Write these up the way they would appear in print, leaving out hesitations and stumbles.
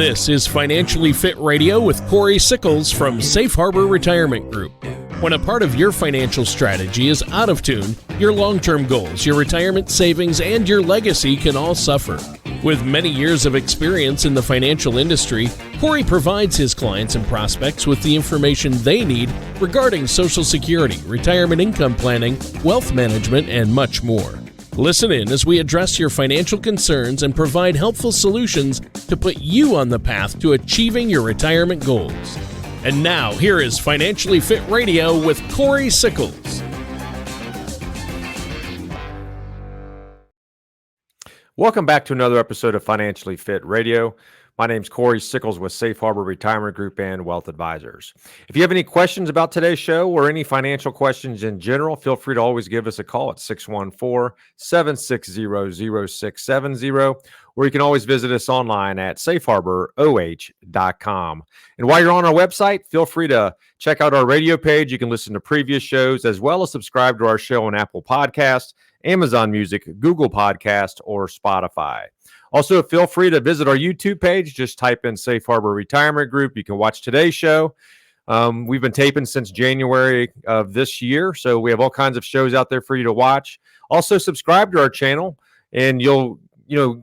This is Financially Fit Radio with Cory Sickles from Safe Harbor Retirement Group. When a part of your financial strategy is out of tune, your long-term goals, your retirement savings, and your legacy can all suffer. With many years of experience in the financial industry, Cory provides his clients and prospects with the information they need regarding Social Security, retirement income planning, wealth management, and much more. Listen in as we address your financial concerns and provide helpful solutions to put you on the path to achieving your retirement goals. And now, here is Financially Fit Radio with Cory Sickles. Welcome back to another episode of Financially Fit Radio. My name's Cory Sickles with Safe Harbor Retirement Group and Wealth Advisors. If you have any questions about today's show or any financial questions in general, feel free to always give us a call at 614-760-0670, or you can always visit us online at safeharboroh.com. And while you're on our website, feel free to check out our radio page. You can listen to previous shows as well as subscribe to our show on Apple Podcasts, Amazon Music, Google Podcast, or Spotify. Also, feel free to visit our YouTube page. Just type in Safe Harbor Retirement Group. You can watch today's show. We've been taping since January of this year, so we have all kinds of shows out there for you to watch. Also, subscribe to our channel, and you'll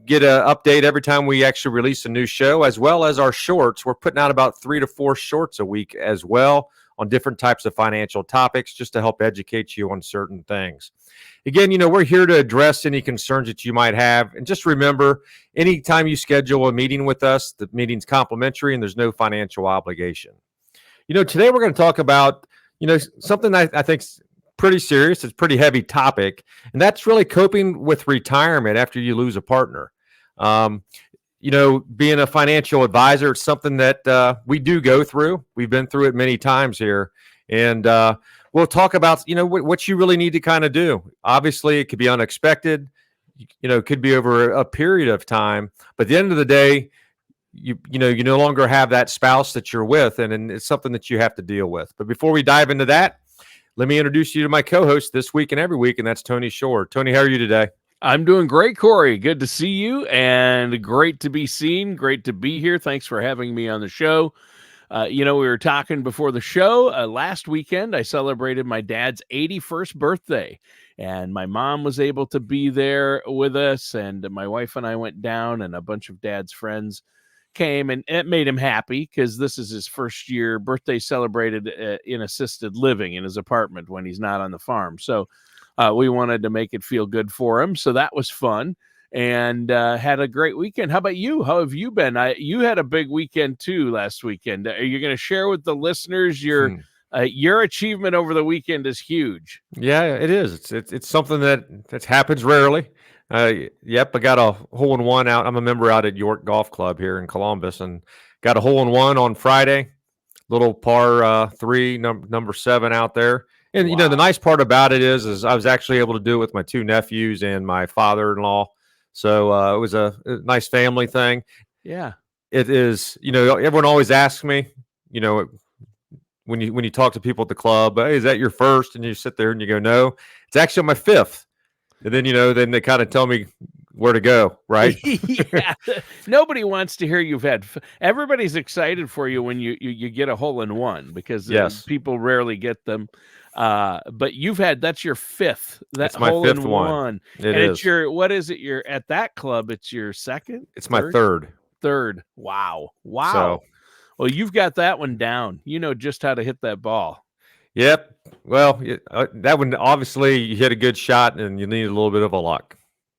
get an update every time we actually release a new show, as well as our shorts. We're putting out about 3 to 4 shorts a week as well on different types of financial topics, just to help educate you on certain things. Again, we're here to address any concerns that you might have. And just remember, anytime you schedule a meeting with us, the meeting's complimentary and there's no financial obligation. Today we're going to talk about, something I think's pretty serious. It's a pretty heavy topic, and that's really coping with retirement after you lose a partner. Being a financial advisor, it's something that we do go through. We've been through it many times here. And we'll talk about, what you really need to kind of do. Obviously, it could be unexpected. It could be over a period of time. But at the end of the day, you no longer have that spouse that you're with, and it's something that you have to deal with. But before we dive into that, let me introduce you to my co-host this week and every week, and that's Tony Shore. Tony, how are you today? I'm doing great, Cory. Good to see you, and great to be seen. Great to be here. Thanks for having me on the show. We were talking before the show. Last weekend, I celebrated my dad's 81st birthday, and my mom was able to be there with us, and my wife and I went down, and a bunch of dad's friends came, and it made him happy because this is his first year birthday celebrated in assisted living in his apartment when he's not on the farm. So we wanted to make it feel good for him. So that was fun. And had a great weekend. How about you? How have you been? You had a big weekend too last weekend. Are you going to share with the listeners your achievement over the weekend? Is huge. Yeah, it is. It's something that happens rarely. Yep, I got a hole-in-one out. I'm a member out at York Golf Club here in Columbus, and got a hole-in-one on Friday. Little par 3, number 7 out there. And Wow. the nice part about it is I was actually able to do it with my 2 nephews and my father-in-law. So it was a nice family thing. Yeah. It is, everyone always asks me, when you talk to people at the club, hey, is that your first? And you sit there and you go, no, it's actually my 5th. And then, then they kind of tell me where to go, right? Yeah. Nobody wants to hear you've had. Everybody's excited for you when you get a hole-in-one because people rarely get them. But that's your 5th. That's my 5th one. It's what is it? You're at that club. It's your second. It's my third. Wow. So, well, you've got that one down. You know just how to hit that ball. Yep. Well, that one, obviously you hit a good shot and you need a little bit of a luck.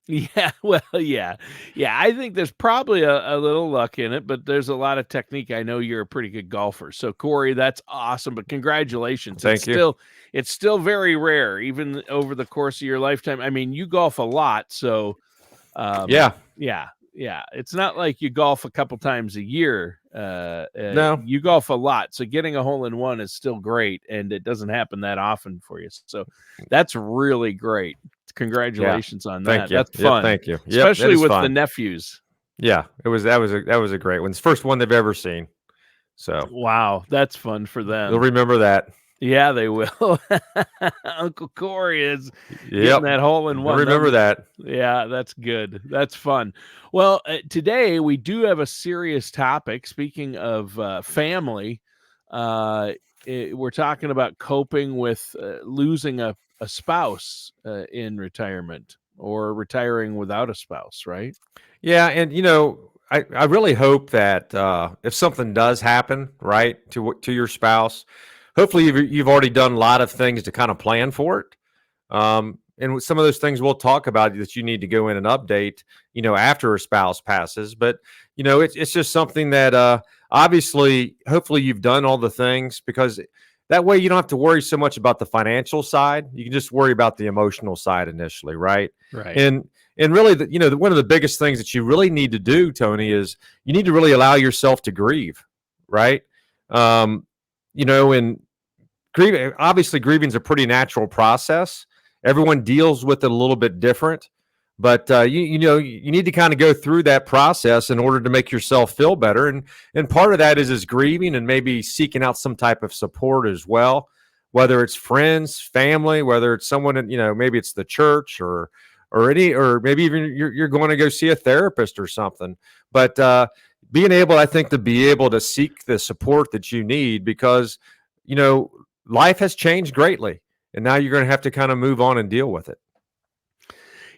Yeah, well, yeah. I think there's probably a little luck in it, but there's a lot of technique. I know you're a pretty good golfer. So, Cory, that's awesome. But congratulations. Thank you. It's still very rare, even over the course of your lifetime. I mean, you golf a lot, so yeah. It's not like you golf a couple times a year. No, you golf a lot, so getting a hole-in-one is still great, and it doesn't happen that often for you. So that's really great. Congratulations on that. Thank you. That's fun. Thank you. Especially with fun. the nephews. Yeah, that was a great one. It's the first one they've ever seen. So wow, that's fun for them. They'll remember that. Yeah, they will. Uncle Cory is getting Yep. that hole in I one. remember that. Yeah, that's good. That's fun. Well, today we do have a serious topic. Speaking of family, uh, we're talking about coping with losing a spouse in retirement or retiring without a spouse, right? Yeah, and I really hope that if something does happen, right, to your spouse, hopefully you've already done a lot of things to kind of plan for it. And with some of those things we'll talk about that you need to go in and update, after a spouse passes. But it's just something that obviously, hopefully, you've done all the things because that way you don't have to worry so much about the financial side. You can just worry about the emotional side initially, right? Right. And really, one of the biggest things that you really need to do, Tony, is you need to really allow yourself to grieve, right? Um, and grieving, obviously, grieving is a pretty natural process. Everyone deals with it a little bit different, but you need to kind of go through that process in order to make yourself feel better. And part of that is grieving and maybe seeking out some type of support as well, whether it's friends, family, whether it's someone maybe it's the church or maybe even you're going to go see a therapist or something. But being able, I think, to be able to seek the support that you need because you know life has changed greatly, and now you're going to have to kind of move on and deal with it.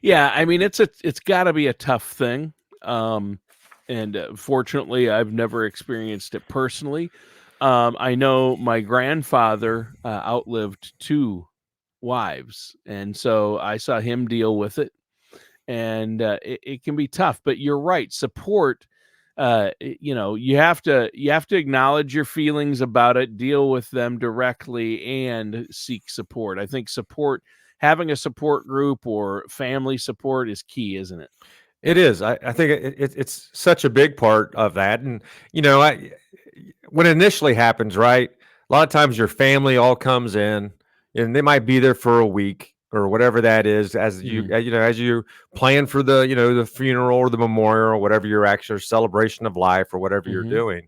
Yeah, I mean it's got to be a tough thing. Um, and fortunately, I've never experienced it personally. I know my grandfather outlived two wives, and so I saw him deal with it, and it can be tough. But you're right, support. You have to acknowledge your feelings about it, deal with them directly, and seek support. I think having a support group or family support is key, isn't it? It is. I think it's such a big part of that. And when it initially happens, right? A lot of times your family all comes in, and they might be there for a week or whatever that is, as Hmm. as you plan for the funeral or the memorial or whatever your actual celebration of life or whatever you're Hmm. doing.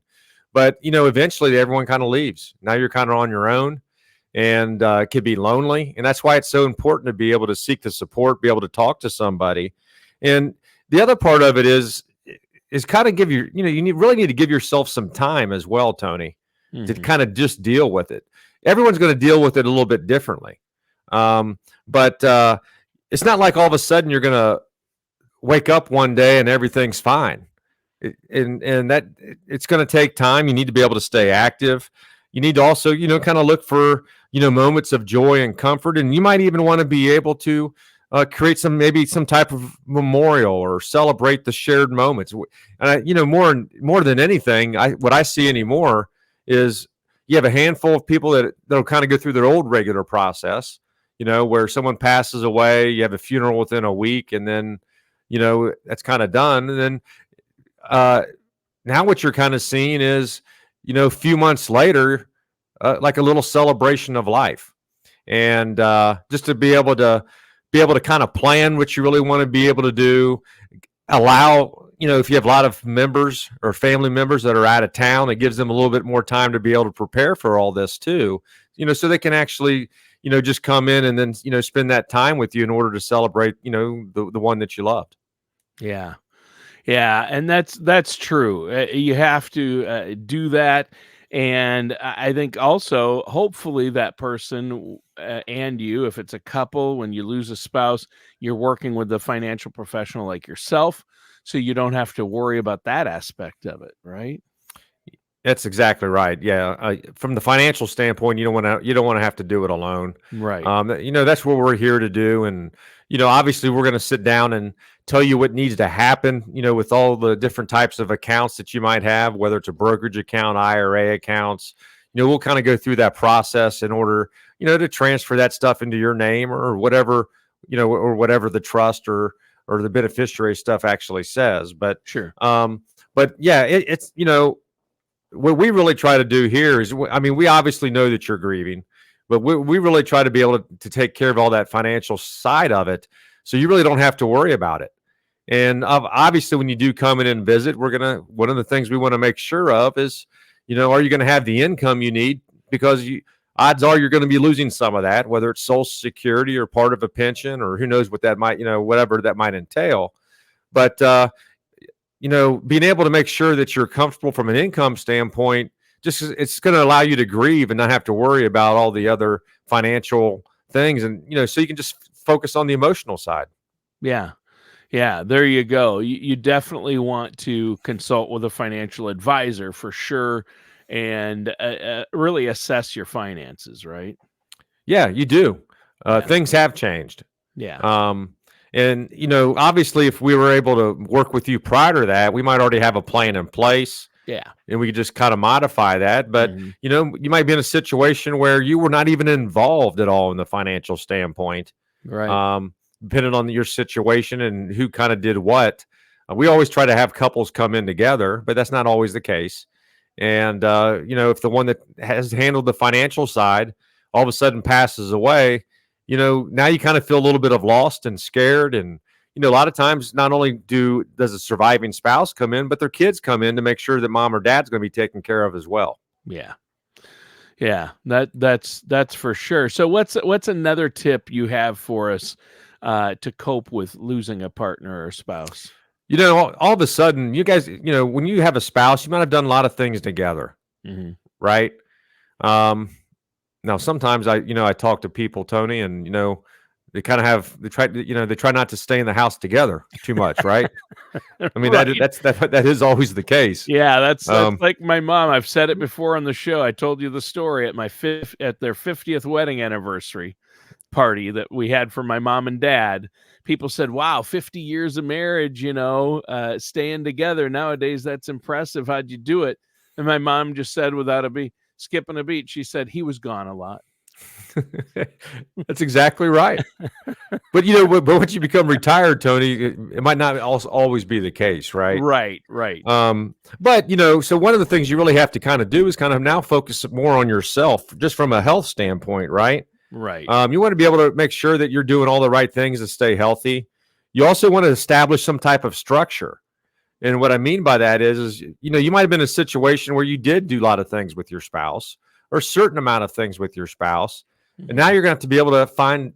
But eventually everyone kind of leaves. Now you're kind of on your own, and it can be lonely. And that's why it's so important to be able to seek the support, be able to talk to somebody. And the other part of it is kind of really need to give yourself some time as well, Tony, to Hmm. kind of just deal with it. Everyone's going to deal with it a little bit differently. But it's not like all of a sudden you're going to wake up one day and everything's fine. And that it's going to take time. You need to be able to stay active. You need to also, kind of look for, moments of joy and comfort. And you might even want to be able to create maybe some type of memorial or celebrate the shared moments. And more than anything, what I see anymore is you have a handful of people that'll kind of go through their old regular process, where someone passes away, you have a funeral within a week, and then, that's kind of done. And then uh, now what you're kind of seeing is, a few months later, like a little celebration of life, and just to be able to kind of plan what you really want to be able to do. Allow, if you have a lot of members or family members that are out of town, it gives them a little bit more time to be able to prepare for all this too. So they can actually, just come in and then spend that time with you in order to celebrate, the one that you loved. Yeah. Yeah, and that's true. You have to do that, and I think also, hopefully, that person and you, if it's a couple, when you lose a spouse, you're working with a financial professional like yourself, so you don't have to worry about that aspect of it, right? That's exactly right. Yeah, from the financial standpoint, you don't want to have to do it alone. Right. That's what we're here to do, and obviously, we're going to sit down and tell you what needs to happen. With all the different types of accounts that you might have, whether it's a brokerage account, IRA accounts. We'll kind of go through that process in order, to transfer that stuff into your name or whatever, or whatever the trust or the beneficiary stuff actually says. But Sure. but yeah, it's what we really try to do here is, I mean, we obviously know that you're grieving, but we really try to be able to take care of all that financial side of it. So you really don't have to worry about it. And obviously, when you do come in and visit, one of the things we want to make sure of is, are you going to have the income you need? Because odds are you're going to be losing some of that, whether it's Social Security or part of a pension, or who knows what that might, whatever that might entail. But being able to make sure that you're comfortable from an income standpoint, just it's going to allow you to grieve and not have to worry about all the other financial things, and so you can just focus on the emotional side. Yeah. Yeah, there you go. You definitely want to consult with a financial advisor for sure, and really assess your finances, right? Yeah, you do. Yeah. Things have changed. Yeah. And obviously, if we were able to work with you prior to that, we might already have a plan in place. Yeah. And we could just kind of modify that. But, you might be in a situation where you were not even involved at all in the financial standpoint. Right. Depending on your situation and who kind of did what. We always try to have couples come in together, but that's not always the case. And, if the one that has handled the financial side all of a sudden passes away, now you kind of feel a little bit of lost and scared. And, a lot of times not only does a surviving spouse come in, but their kids come in to make sure that mom or dad's going to be taken care of as well. Yeah. Yeah, that's for sure. So what's another tip you have for us to cope with losing a partner or spouse? All of a sudden, you guys, when you have a spouse, you might have done a lot of things together, right? Now sometimes I talk to people, Tony, and they kind of they try not to stay in the house together too much, right? I mean, Right. that is always the case. Yeah, that's like my mom. I've said it before on the show. I told you the story at at their 50th wedding anniversary party that we had for my mom and dad. People said, "Wow, 50 years of marriage, staying together. Nowadays, that's impressive. How'd you do it?" And my mom just said, without skipping a beat, she said, "He was gone a lot." That's exactly right. But but once you become retired, Tony, it might not always be the case, right? Right. But so one of the things you really have to kind of do is kind of now focus more on yourself, just from a health standpoint, right? Right. You want to be able to make sure that you're doing all the right things to stay healthy. You also want to establish some type of structure. And what I mean by that is you might have been in a situation where you did do a lot of things with your spouse, or a certain amount of things with your spouse. And now you're going to have to be able to find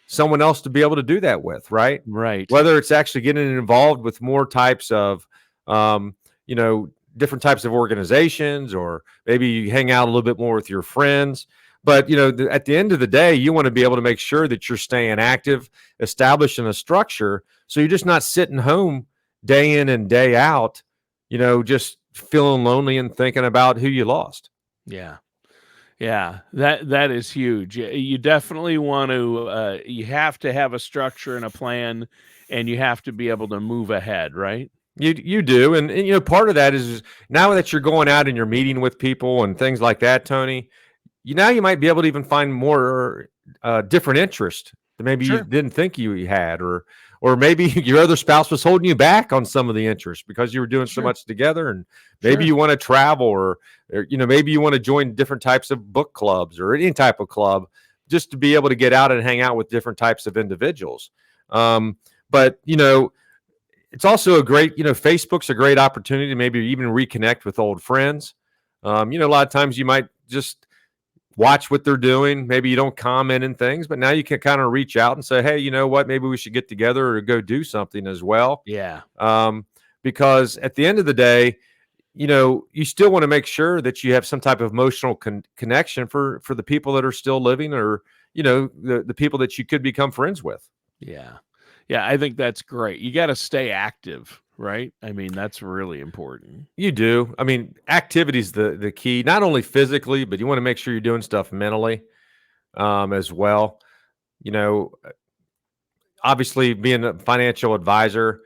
someone else to be able to do that with, right? Right. Whether it's actually getting involved with more types of, different types of organizations, or maybe you hang out a little bit more with your friends. But, at the end of the day, you want to be able to make sure that you're staying active, establishing a structure. So you're just not sitting home day in and day out, just feeling lonely and thinking about who you lost. Yeah. Yeah, that is huge. You definitely want to, you have to have a structure and a plan, and you have to be able to move ahead, right? You do. And part of that is now that you're going out and you're meeting with people and things like that, Tony, you might be able to even find more different interest that maybe you didn't think you had, or maybe your other spouse was holding you back on some of the interest because you were doing so much together, and maybe you want to travel, or maybe you want to join different types of book clubs or any type of club, just to be able to get out and hang out with different types of individuals. But it's also a great, Facebook's a great opportunity to maybe even reconnect with old friends. A lot of times you might just watch what they're doing. Maybe you don't comment in things, but now you can kind of reach out and say, hey, you know what, maybe we should get together or go do something as well. Yeah. Because at the end of the day, you still want to make sure that you have some type of emotional connection for the people that are still living, or, the people that you could become friends with. Yeah. Yeah. I think that's great. You got to stay active, right? I mean, that's really important. You do. I mean, activity is the key, not only physically, but you want to make sure you're doing stuff mentally as well. Obviously being a financial advisor,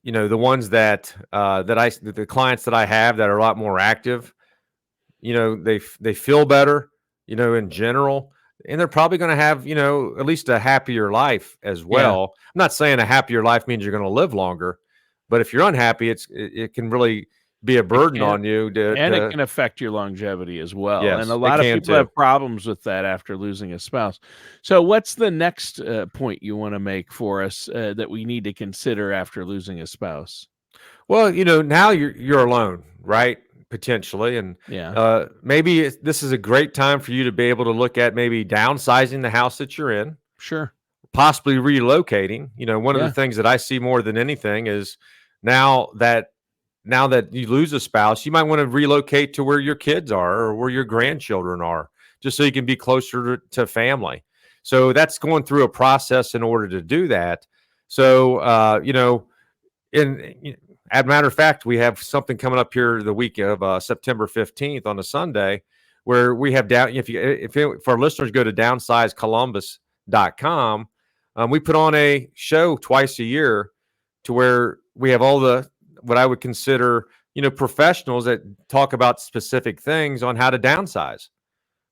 the ones that the clients that I have that are a lot more active, they feel better, in general, and they're probably going to have, at least a happier life as well. I'm not saying a happier life means you're going to live longer, but if you're unhappy, it can really be a burden on you. And it can affect your longevity as well. Yes, and a lot of people have problems with that after losing a spouse. So what's the next point you want to make for us that we need to consider after losing a spouse? Well, now you're alone, right? potentially. And Yeah. maybe this is a great time for you to be able to look at maybe downsizing the house that you're in, Sure. possibly relocating. One of the Yeah. things that I see more than anything is now that you lose a spouse, you might want to relocate to where your kids are or where your grandchildren are, just so you can be closer to family. So that's going through a process in order to do that. So, as a matter of fact, we have something coming up here the week of September 15th on a Sunday, where we have down. If our listeners go to downsizecolumbus.com, we put on a show twice a year to where we have all the what I would consider professionals that talk about specific things on how to downsize.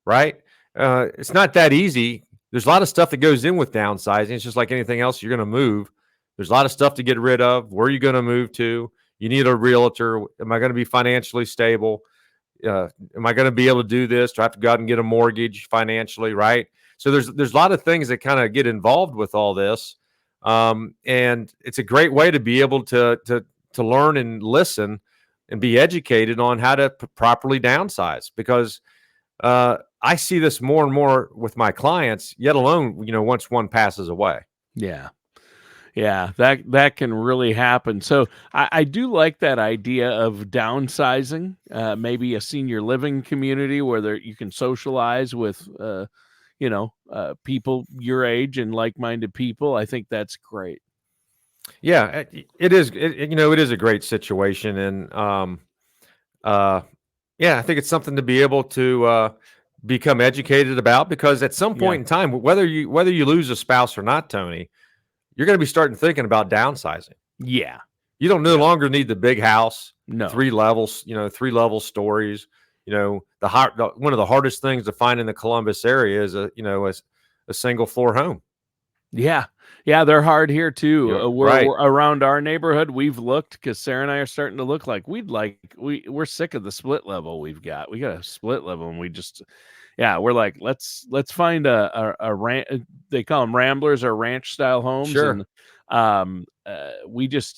Right? It's not that easy. There's a lot of stuff that goes in with downsizing. It's just like anything else. You're going to move. There's a lot of stuff to get rid of. Where are you going to move to? You need a realtor. Am I going to be financially stable? Am I going to be able to do this? Do I have to go out and get a mortgage financially? Right. So there's a lot of things that kind of get involved with all this, and it's a great way to be able to learn and listen and be educated on how to properly downsize, because I see this more and more with my clients, yet alone, once one passes away. Yeah. Yeah, that can really happen. So I do like that idea of downsizing, maybe a senior living community where you can socialize with, people your age and like-minded people. I think that's great. Yeah, it is. It is a great situation, and yeah, I think it's something to be able to become educated about, because at some Yeah. point in time, whether you lose a spouse or not, Tony, you're going to be starting thinking about downsizing. Yeah. You don't no longer need the big house, No. 3 levels, 3-level stories. One of the hardest things to find in the Columbus area is a single floor home. Yeah. Yeah, they're hard here too. Right. We're around our neighborhood. We've looked, because Sarah and I are starting to look like we're sick of the split level we've got. We got a split level, and we're like, let's find a they call them ramblers or ranch style homes. Sure. And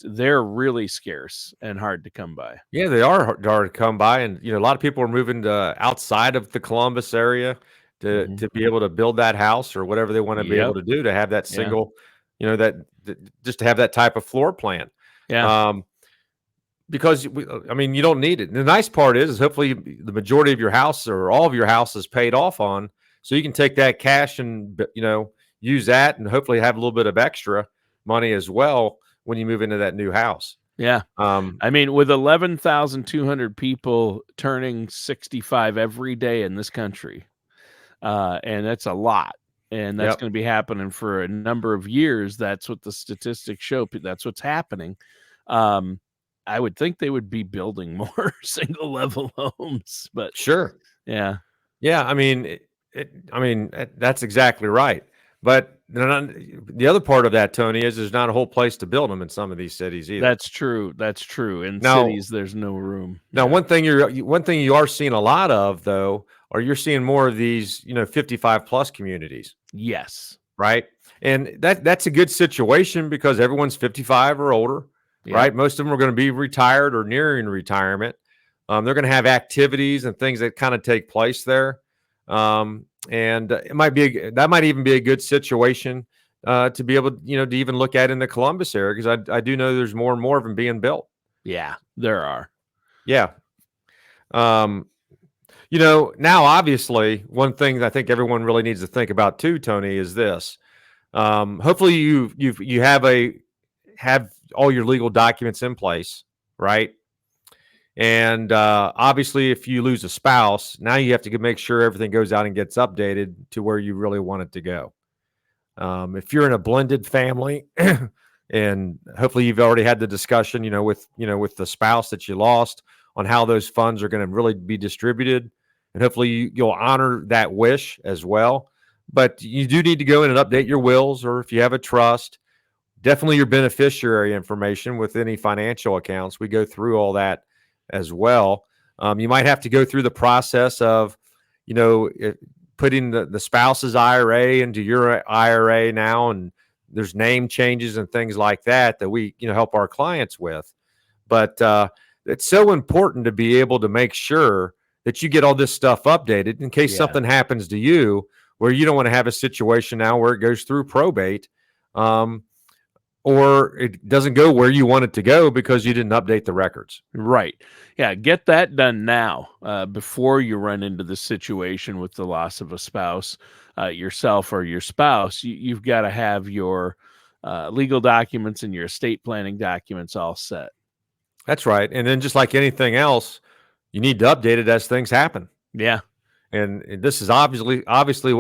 they're really scarce and hard to come by. Yeah, they are hard to come by, and a lot of people are moving to outside of the Columbus area to be able to build that house or whatever they want to be able to do to have that single, that just to have that type of floor plan. Yeah. Because you don't need it. And the nice part is hopefully the majority of your house or all of your house is paid off on, so you can take that cash and use that and hopefully have a little bit of extra money as well when you move into that new house. Yeah. With 11,200 people turning 65 every day in this country, and that's a lot, and that's going to be happening for a number of years. That's what the statistics show. That's what's happening. I would think they would be building more single level homes, but sure. Yeah. That's exactly right. But the other part of that, Tony, is there's not a whole place to build them in some of these cities either. That's true. In cities, there's no room. Now, one thing you are seeing a lot of, though, are you're seeing more of these, 55 plus communities. Yes. Right. And that's a good situation because everyone's 55 or older. Right. Most of them are going to be retired or nearing retirement. They're going to have activities and things that kind of take place there. And that might even be a good situation to be able, to even look at in the Columbus area, because I do know there's more and more of them being built. Yeah, there are. Yeah. Now obviously one thing that I think everyone really needs to think about too, Tony, is this. Hopefully you have all your legal documents in place, right? And obviously, if you lose a spouse, now you have to make sure everything goes out and gets updated to where you really want it to go. If you're in a blended family, and hopefully you've already had the discussion, with the spouse that you lost on how those funds are going to really be distributed, and hopefully you'll honor that wish as well. But you do need to go in and update your wills, or if you have a trust, definitely your beneficiary information with any financial accounts. We go through all that as well. You might have to go through the process of, putting the spouse's IRA into your IRA now, and there's name changes and things like that we, help our clients with. But it's so important to be able to make sure that you get all this stuff updated in case Yeah. something happens to you, where you don't want to have a situation now where it goes through probate, um, or it doesn't go where you want it to go because you didn't update the records. Right. Yeah. Get that done now, before you run into the situation with the loss of a spouse, yourself or your spouse. You've got to have your legal documents and your estate planning documents all set. That's right. And then just like anything else, you need to update it as things happen. Yeah. And this is obviously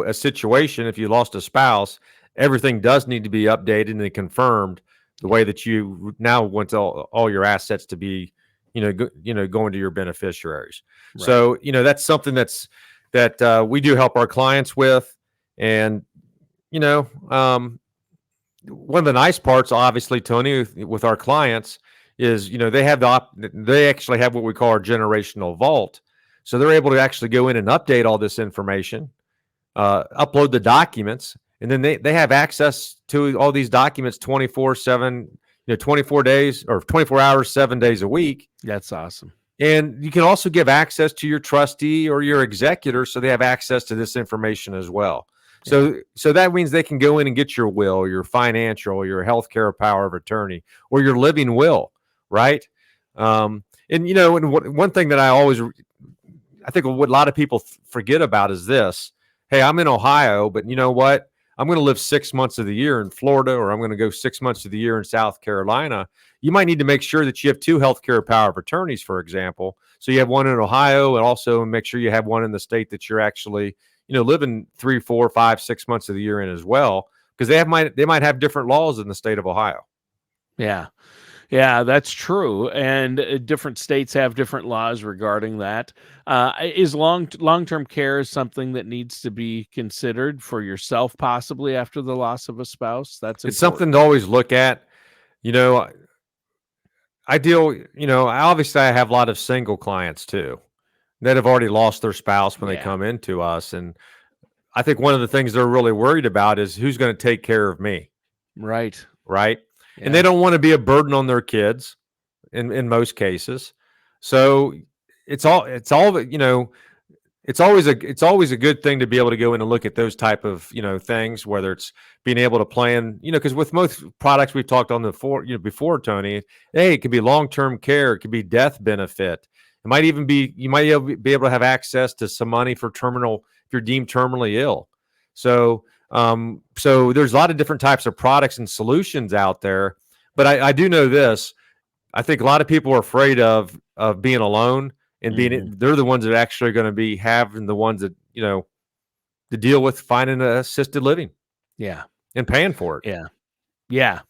a situation. If you lost a spouse, everything does need to be updated and confirmed the way that you now want all your assets to be, going to your beneficiaries. Right. So, that's something that we do help our clients with. And, one of the nice parts, obviously, Tony, with our clients is, they actually have what we call our generational vault. So they're able to actually go in and update all this information, upload the documents, and then they have access to all these documents 24/7, 24 days or 24 hours, 7 days a week. That's awesome. And you can also give access to your trustee or your executor so they have access to this information as well. So that means they can go in and get your will, your financial, your healthcare power of attorney, or your living will, right? And one thing that I think what a lot of people forget about is this. Hey, I'm in Ohio, but you know what? I'm going to live 6 months of the year in Florida, or I'm going to go 6 months of the year in South Carolina. You might need to make sure that you have 2 healthcare power of attorneys, for example. So you have one in Ohio, and also make sure you have one in the state that you're actually, living 3, 4, 5, 6 months of the year in as well, because they might have different laws in the state of Ohio. Yeah. Yeah, that's true. And different states have different laws regarding that. Is long-term care something that needs to be considered for yourself, possibly after the loss of a spouse? That's It's important. something to always look at. Obviously I have a lot of single clients too that have already lost their spouse when they come into us. And I think one of the things they're really worried about is who's going to take care of me. Right. Right. Yeah. And they don't want to be a burden on their kids in most cases. So it's always a good thing to be able to go in and look at those type of, things, whether it's being able to plan, because with most products we've talked on before, Tony, hey, it could be long-term care. It could be death benefit. It might even be, you might be able to have access to some money for if you're deemed terminally ill. So there's a lot of different types of products and solutions out there, but I do know this. I think a lot of people are afraid of being alone and they're the ones that are actually going to be having the ones that, to deal with finding assisted living. Yeah. And paying for it. Yeah. Yeah.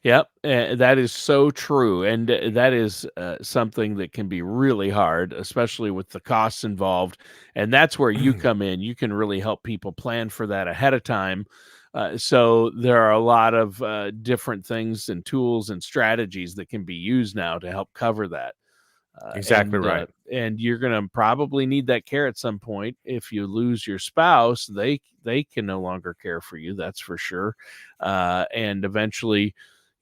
Yep. That is so true. And that is something that can be really hard, especially with the costs involved. And that's where you come in. You can really help people plan for that ahead of time. So there are a lot of different things and tools and strategies that can be used now to help cover that. Exactly right. And you're going to probably need that care at some point. If you lose your spouse, they can no longer care for you. That's for sure. And eventually,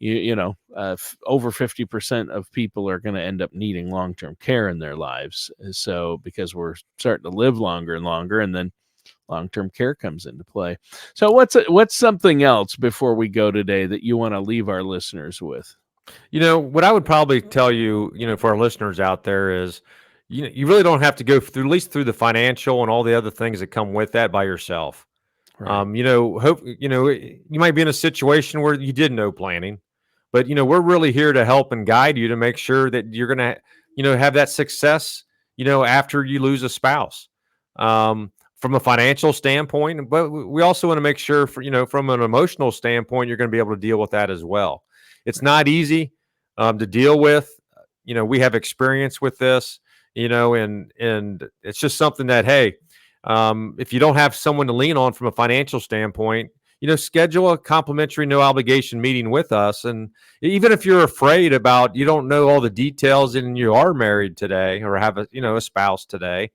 over 50% of people are going to end up needing long-term care in their lives. So because we're starting to live longer and longer, and then long-term care comes into play. So what's something else before we go today that you want to leave our listeners with? What I would probably tell you, for our listeners out there is, you really don't have to go through, at least through the financial and all the other things that come with that by yourself. Right. You might be in a situation where you did no planning, but, we're really here to help and guide you to make sure that you're going to, have that success, after you lose a spouse. From a financial standpoint, but we also want to make sure from an emotional standpoint, you're going to be able to deal with that as well. It's not easy to deal with. We have experience with this, and it's just something that, hey, if you don't have someone to lean on from a financial standpoint, schedule a complimentary, no obligation meeting with us. And even if you're afraid about, you don't know all the details and you are married today or have a spouse today,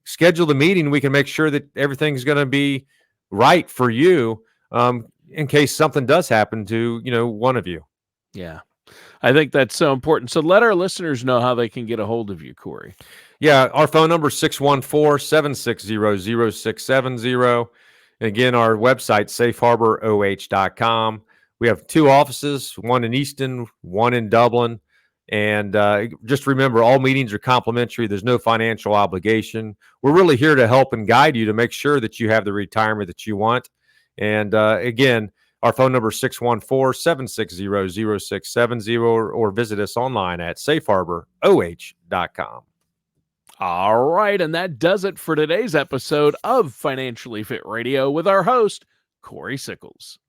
schedule the meeting. We can make sure that everything's going to be right for you. In case something does happen to, one of you. Yeah. I think that's so important. So let our listeners know how they can get a hold of you, Cory. Yeah, our phone number is 614-760-0670. And again, our website, safeharboroh.com. We have 2 offices, one in Easton, one in Dublin. And just remember, all meetings are complimentary. There's no financial obligation. We're really here to help and guide you to make sure that you have the retirement that you want. And again, our phone number is 614-760-0670 or visit us online at safeharboroh.com. All right, and that does it for today's episode of Financially Fit Radio with our host, Cory Sickles.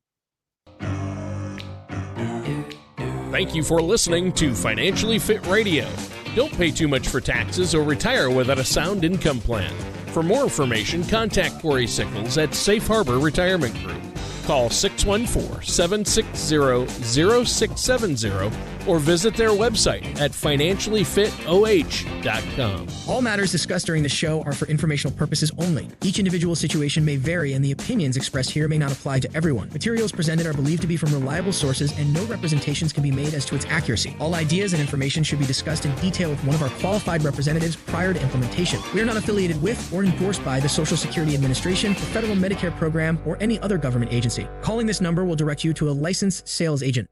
Thank you for listening to Financially Fit Radio. Don't pay too much for taxes or retire without a sound income plan. For more information, contact Cory Sickles at Safe Harbor Retirement Group. Call 614-760-0670 or visit their website at financiallyfitoh.com. All matters discussed during the show are for informational purposes only. Each individual situation may vary, and the opinions expressed here may not apply to everyone. Materials presented are believed to be from reliable sources, and no representations can be made as to its accuracy. All ideas and information should be discussed in detail with one of our qualified representatives prior to implementation. We are not affiliated with or endorsed by the Social Security Administration, the Federal Medicare Program, or any other government agency. Calling this number will direct you to a licensed sales agent.